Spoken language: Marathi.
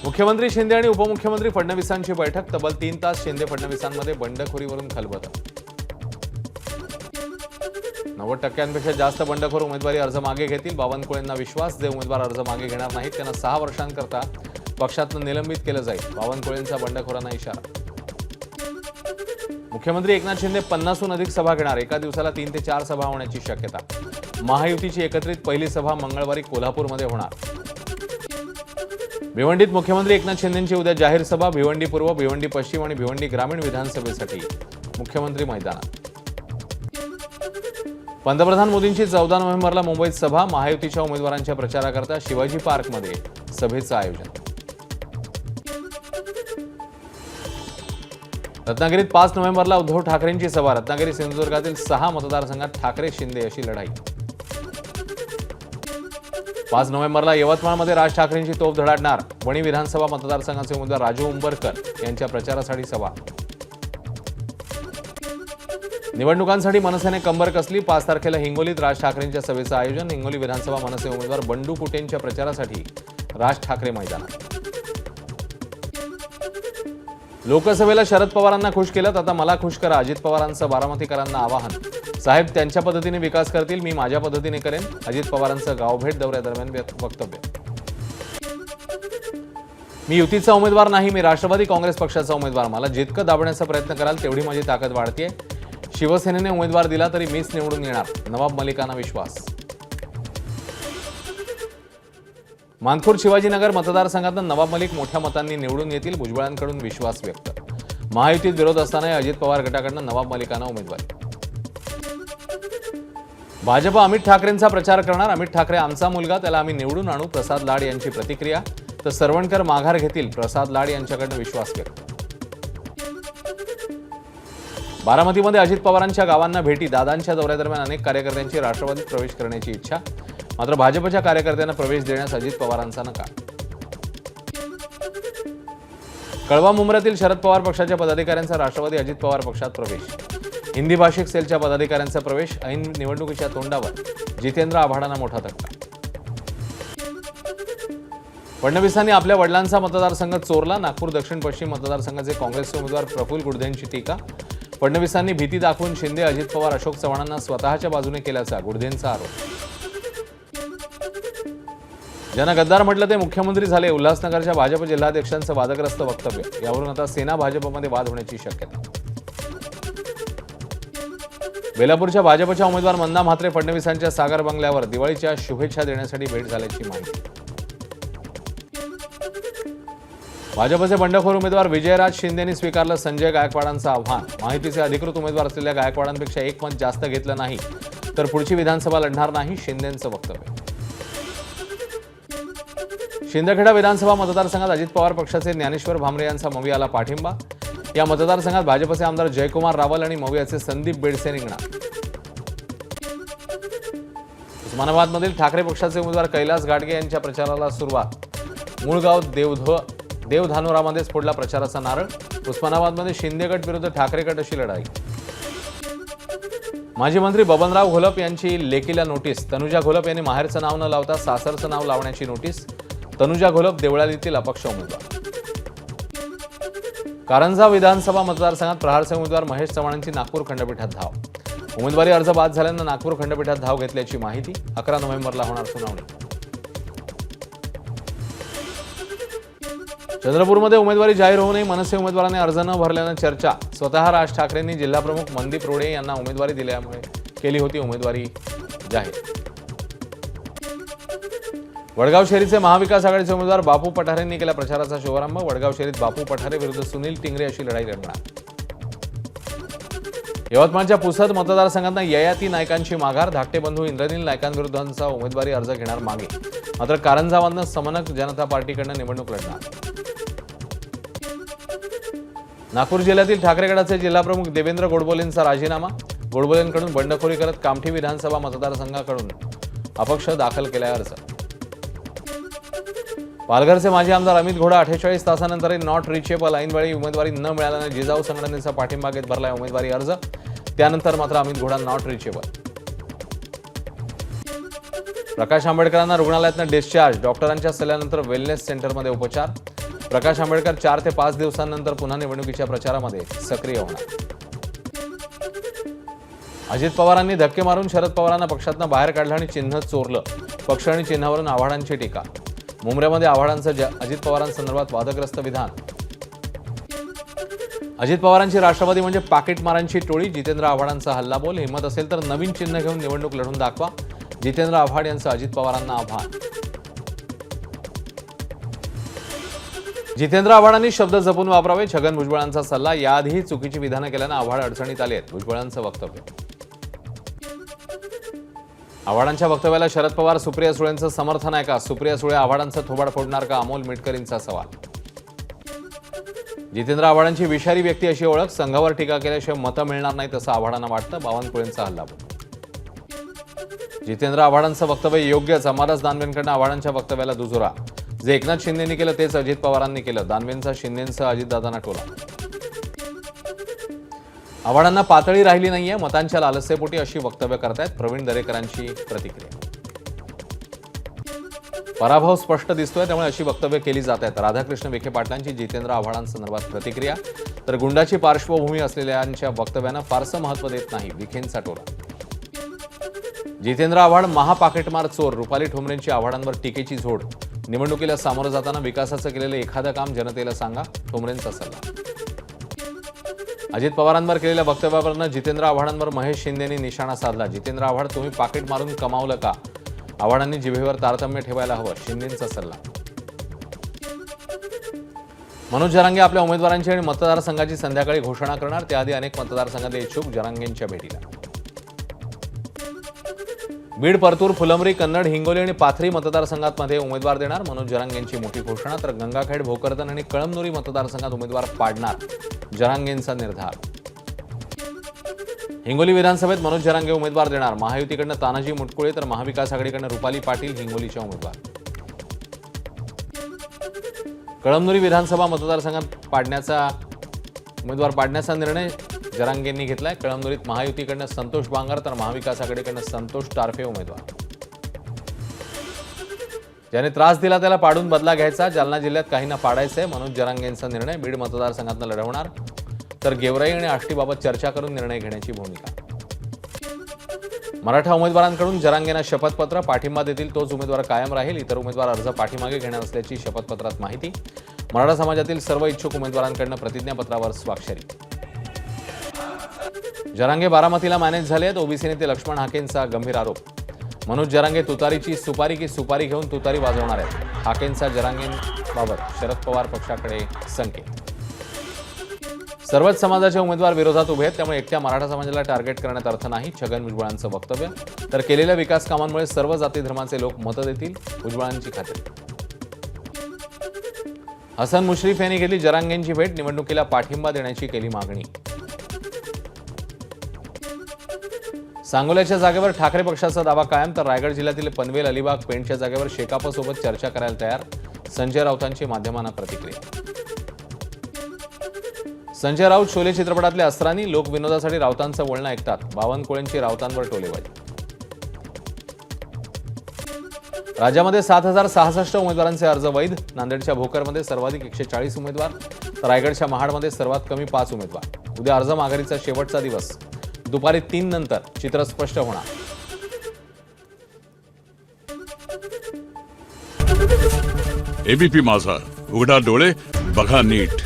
मुख्यमंत्री शिंदे आणि उपमुख्यमंत्री फडणवीसांची बैठक तब्बल 3 तास शिंदे फडणवीसांमध्ये बंडखोरीवरून खलबतं. 90% जास्त बंडखोर उमेदवारी अर्ज मागे घेतील. बावनकुळेंना विश्वास, जे उमेदवार अर्ज मागे घेणार नाहीत त्यांना 6 वर्षांकरता पक्षातून निलंबित केलं जाईल. बावनकुळेंचा बंडखोरांना इशारा. मुख्यमंत्री एकनाथ शिंदे 50हून अधिक सभा घेणार. एका दिवसाला 3 ते 4 सभा होण्याची शक्यता. महायुतीची एकत्रित पहिली सभा मंगळवारी कोल्हापूरमध्ये होणार. भिवंडीत मुख्यमंत्री एकनाथ शिंदेंची उद्या जाहीर सभा. भिवंडी पूर्व, भिवंडी पश्चिम आणि भिवंडी ग्रामीण विधानसभेसाठी मुख्यमंत्री मैदानात. पंतप्रधान मोदींची 14 नोव्हेंबरला मुंबईत सभा. महायुतीच्या उमेदवारांच्या प्रचाराकरता शिवाजी पार्कमध्ये सभेचं आयोजन. रत्नागिरीत 5 नोव्हेंबरला उद्धव ठाकरेंची सभा. रत्नागिरी सिंधुदुर्गातील 6 मतदारसंघात ठाकरे शिंदे अशी लढाई. 5 नोव्हेंबरला यवतमाळमध्ये राज ठाकरेंची तोफ धडाडणार. वणी विधानसभा मतदारसंघाचे उमेदवार राजू उंबरकर यांच्या प्रचारासाठी सभा. निवडणुकांसाठी मनसेने कंबर कसली. 5 तारखेला हिंगोलीत राज ठाकरेंच्या सभेचं आयोजन. हिंगोली विधानसभा मनसे उमेदवार बंडू कुटेंच्या प्रचारासाठी राज ठाकरे मैदानात. लोकसभेला शरद पवारांना खुश केलं, आता मला खुश करा. अजित पवारांचं बारामतीकरांना आवाहन. साहेब त्यांच्या पद्धतीने विकास करतील, मी माझ्या पद्धतीने करेन. अजित पवारांचं गावभेट दौऱ्यादरम्यान वक्तव्य. मी युतीचा उमेदवार नाही, मी राष्ट्रवादी काँग्रेस पक्षाचा उमेदवार. मला जितकं दाबण्याचा प्रयत्न कराल तेवढी माझी ताकद वाढते. शिवसेनेने उमेदवार दिला तरी मीच निवडून येणार. नवाब मलिकांना विश्वास. मानखुर्द शिवाजीनगर मतदारसंघातून नवाब मलिक मोठ्या मतांनी निवडून येतील. भुजबळांकडून विश्वास व्यक्त. महायुतीत विरोध असताना अजित पवार गटाकडून नवाब मलिकांना उमेदवारी. भाजप अमित ठाकरेंचा प्रचार करणार. अमित ठाकरे आमचा मुलगा, त्याला आम्ही निवडून आणू. प्रसाद लाड यांची प्रतिक्रिया. तर सरवणकर माघार घेतील. प्रसाद लाड यांच्याकडून विश्वास व्यक्त. बारामतीमध्ये अजित पवारांच्या गावांना भेटी. दादांच्या दौऱ्यादरम्यान अनेक कार्यकर्त्यांची राष्ट्रवादीत प्रवेश करण्याची इच्छा. मात्र भाजपच्या कार्यकर्त्यांना प्रवेश देण्यास अजित पवारांचा नकार. कळवा मुंब्र्यातील शरद पवार पक्षाच्या पदाधिकाऱ्यांचा राष्ट्रवादी अजित पवार पक्षात प्रवेश. हिंदी भाषिक सेलच्या पदाधिकाऱ्यांचा प्रवेश. ऐन निवडणुकीच्या तोंडावर जितेंद्र आव्हाडांना मोठा धक्का. फडणवीसांनी आपल्या वडिलांचा मतदारसंघ चोरला. नागपूर दक्षिण पश्चिम मतदारसंघाचे काँग्रेसचे उमेदवार प्रफुल्ल गुडधेंची टीका. फडणवीसांनी भीती दाखवून शिंदे, अजित पवार, अशोक चव्हाणांना स्वतःच्या बाजूने केल्याचा गुडधेंचा आरोप. ज्यांना गद्दार म्हटलं ते मुख्यमंत्री झाले. उल्हासनगरच्या भाजप जिल्हाध्यक्षांचं वादग्रस्त वक्तव्य. यावरून आता सेना भाजपमध्ये वाद होण्याची शक्यता. बेलापूरच्या भाजपच्या उमेदवार मंदा म्हात्रे फडणवीसांच्या सागर बंगल्यावर दिवाळीच्या शुभेच्छा देण्यासाठी भेट झाल्याची माहिती. भाजपचे बंडखोर उमेदवार विजयराज शिंदेंनी स्वीकारलं संजय गायकवाडांचं आव्हान. माहितीचे अधिकृत उमेदवार असलेल्या गायकवाडांपेक्षा एक मत जास्त घेतलं नाही तर पुढची विधानसभा लढणार नाही, शिंदेंचं वक्तव्य. शिंदखेडा विधानसभा मतदारसंघात अजित पवार पक्षाचे ज्ञानेश्वर भामरे यांचा मवियाला पाठिंबा. या मतदारसंघात भाजपचे आमदार जयकुमार रावल आणि मवियाचे संदीप बेडसे रिंगणात. उस्मानाबादमधील ठाकरे पक्षाचे उमेदवार कैलास गाडगे यांच्या प्रचाराला सुरुवात. मूळगाव देवधानोरामध्ये फोडला प्रचाराचा नारळ. उस्मानाबादमध्ये शिंदे गट विरुद्ध ठाकरे गट अशी लढाई. माजी मंत्री बबनराव घोलप यांची लेकीला नोटीस. तनुजा घोलप यांनी माहेरचं नाव न लावता सासरचं नाव लावण्याची नोटीस. तनुजा घोलप देवळालीतील अपक्ष उमेदवार. कारंजा विधानसभा मतदारसंघात प्रहारचे उमेदवार महेश चव्हाणांची नागपूर खंडपीठात धाव. उमेदवारी अर्ज बाद झाल्यानं नागपूर खंडपीठात धाव घेतल्याची माहिती. 11 नोव्हेंबरला होणार सुनावणी. चंद्रपूरमध्ये उमेदवारी जाहीर होऊनही मनसे उमेदवारांनी अर्ज न भरल्यानं चर्चा. स्वतः राज ठाकरेंनी जिल्हाप्रमुख मनदीप रोडे यांना उमेदवारी दिल्यामुळे केली होती उमेदवारी जाहीर. वडगाव शहरीचे महाविकास आघाडीचे उमेदवार बापू पठारेंनी केला प्रचाराचा शुभारंभ. वडगाव शहरीत बापू पठारे विरुद्ध सुनील टिंगरे अशी लढाई लढणार. यवतमाळच्या पुसद मतदारसंघातून ययाती नायकांची माघार. धाकटे बंधू इंद्रनील नायकांविरुद्धचा उमेदवारी अर्ज घेणार मागे. मात्र कारंजामधनं समनक जनता पार्टीकडनं निवडणूक लढणार. नागपूर जिल्ह्यातील ठाकरे गटाचे जिल्हाप्रमुख देवेंद्र गोडबोलेंचा राजीनामा. गोडबोलेंकडून बंडखोरी करत कामठी विधानसभा मतदारसंघाकडून अपक्ष दाखल केलाय अर्ज. पालघरचे माजी आमदार अमित घोडा 48 तासानंतरही नॉट रिचेबल. ऐनवेळी उमेदवारी न मिळाल्याने जिजाऊ संघटनेचा पाठिंबा घेत भरलाय उमेदवारी अर्ज. त्यानंतर मात्र अमित घोडा नॉट रिचेबल. प्रकाश आंबेडकरांना रुग्णालयातून डिस्चार्ज. डॉक्टरांच्या सल्ल्यानंतर वेलनेस सेंटरमध्ये उपचार. प्रकाश आंबेडकर 4 ते 5 दिवसांनंतर पुन्हा निवडणुकीच्या प्रचारामध्ये सक्रिय होणार. अजित पवारांनी धक्के मारून शरद पवारांना पक्षातनं बाहेर काढलं आणि चिन्ह चोरलं. पक्ष आणि चिन्हावरून आव्हाडांची टीका. मुंबईमध्ये आव्हाडांचं अजित पवारांसंदर्भात वादग्रस्त विधान. अजित पवारांची राष्ट्रवादी म्हणजे पाकिटमारांची टोळी. जितेंद्र आव्हाडांचा हल्लाबोल. हिंमत असेल तर नवीन चिन्ह घेऊन निवडणूक लढवून दाखवा. जितेंद्र आव्हाड यांचं अजित पवारांना आव्हान. जितेंद्र आव्हाडांनी शब्द जपून वापरावे. छगन भुजबळांचा सल्ला. याआधीही चुकीची विधानं केल्यानं आव्हाड अडचणीत आले आहेत. भुजबळांचं वक्तव्य. आव्हाडांच्या वक्तव्याला शरद पवार सुप्रिया सुळेंचं समर्थन आहे का? सुप्रिया सुळे आव्हाडांचं थोबाड फोडणार का? अमोल मिटकरींचा सवाल. जितेंद्र आव्हाडांची विषारी व्यक्ती अशी ओळख. संघावर टीका केल्याशिवाय मतं मिळणार नाहीत असं आव्हाडांना वाटतं. बावनकुळेंचा हल्लाबोल. जितेंद्र आव्हाडांचं वक्तव्य योग्यच. अंबादास दानवेंकडनं आव्हाडांच्या वक्तव्याला दुजोरा. जे एकनाथ शिंदेंनी केलं तेच अजित पवारांनी केलं. दानवेंचा शिंदेंसह अजितदादांना टोला. आव्हाडांना पातळी राहिली नाहीये. मतांच्या लालसेपोटी अशी वक्तव्य करतायत. प्रवीण दरेकरांची प्रतिक्रिया. पराभव स्पष्ट दिसतोय त्यामुळे अशी वक्तव्य केली जात आहेत. राधाकृष्ण विखे पाटलांची जितेंद्र आव्हाडांसंदर्भात प्रतिक्रिया. तर गुंडाची पार्श्वभूमी असलेल्यांच्या वक्तव्यांना फारसं महत्त्व देत नाही. विखेंचा टोला. जितेंद्र आव्हाड महापाकिटमार चोर. रुपाली ठोंबरेंची आव्हाडांवर टीकेची झोड. निवडणुकीला सामोरं जाताना विकासाचं केलेलं एखादं काम जनतेला सांगा. ठोंबरेंचा सल्ला. अजित पवारांवर केलेल्या वक्तव्यावरनं जितेंद्र आव्हाडांवर महेश शिंदेंनी निशाणा साधला. जितेंद्र आव्हाड तुम्ही पाकिट मारून कमावलं का? आव्हाडांनी जिभेवर तारतम्य ठेवायला हवं. शिंदेंचा सल्ला. मनोज जरांगे आपल्या उमेदवारांची आणि मतदारसंघाची संध्याकाळी घोषणा करणार. त्याआधी अनेक मतदारसंघातले इच्छुक जरांगेंच्या भेटीला. बीड, परतूर, फुलंब्री, कन्नड, हिंगोली आणि पाथरी मतदारसंघांमध्ये उमेदवार देणार. मनोज जरांगेंची मोठी घोषणा. तर गंगाखेड, भोकरदन आणि कळमनुरी मतदारसंघात उमेदवार पाडणार. जरांगेंचा निर्धार. हिंगोली विधानसभेत मनोज जरांगे उमेदवार देणार. महायुतीकडनं तानाजी मुटकुळे तर महाविकास आघाडीकडनं रुपाली पाटील हिंगोलीच्या उमेदवार. कळमनुरी विधानसभा मतदारसंघात उमेदवार पाडण्याचा निर्णय जरांगेंनी घेतलाय. कळमनुरीत महायुतीकडनं संतोष बांगर तर महाविकास आघाडीकडनं संतोष टारफे उमेदवार. ज्याने त्रास दिला त्याला पाडून बदला घ्यायचा. जालना जिल्ह्यात काहींना पाडायचंय. मनोज जरांगेंचा निर्णय. बीड मतदारसंघातनं लढवणार. तर गेवराई आणि आष्टीबाबत चर्चा करून निर्णय घेण्याची भूमिका. मराठा उमेदवारांकडून जरांगेंना शपथपत्र. पाठिंबा देतील तोच उमेदवार कायम राहील. इतर उमेदवार अर्ज पाठीमागे घेणार असल्याची शपथपत्रात माहिती. मराठा समाजातील सर्व इच्छुक उमेदवारांकडून प्रतिज्ञापत्रावर स्वाक्षरी. जरांगे बारामतीला मॅनेज झाले आहेत. ओबीसी नेते लक्ष्मण हाकेंचा गंभीर आरोप. मनोज जरांगे तुतारीची सुपारी की सुपारी घेऊन तुतारी वाजवणार आहेत. हाकेंचा जरांगेंबाबत शरद पवार पक्षाकडे संकेत. सर्वच समाजाचे उमेदवार विरोधात उभे आहेत त्यामुळे एकट्या मराठा समाजाला टार्गेट करण्यात अर्थ नाही. छगन भुजबळांचं वक्तव्य. तर केलेल्या विकास कामांमुळे सर्व जाती धर्माचे लोक मतं देतील. भुजबळांची खात्री. हसन मुश्रीफ यांनी घेतली जरांगेंची भेट. निवडणुकीला पाठिंबा देण्याची केली मागणी. सांगोल्याच्या जागेवर ठाकरे पक्षाचा दावा कायम. तर रायगड जिल्ह्यातील पनवेल, अलिबाग, पेणच्या जागेवर शेकापसोबत चर्चा करायला तयार. संजय राऊतांची माध्यमांना प्रतिक्रिया. संजय राऊत शोले चित्रपटातले अस्त्रांनी. लोक विनोदासाठी राऊतांचं बोलणं ऐकतात. बावनकुळेंची राऊतांवर टोलेबाजी. राज्यामध्ये 7,066 उमेदवारांचे अर्ज वैध. नांदेडच्या भोकरमध्ये सर्वाधिक 140 उमेदवार. तर रायगडच्या महाडमध्ये सर्वात कमी 5 उमेदवार. उद्या अर्ज माघारीचा शेवटचा दिवस. दुपारी 3 नंतर चित्र स्पष्ट होणार. एबीपी माझा, उघडा डोळे बघा नीट.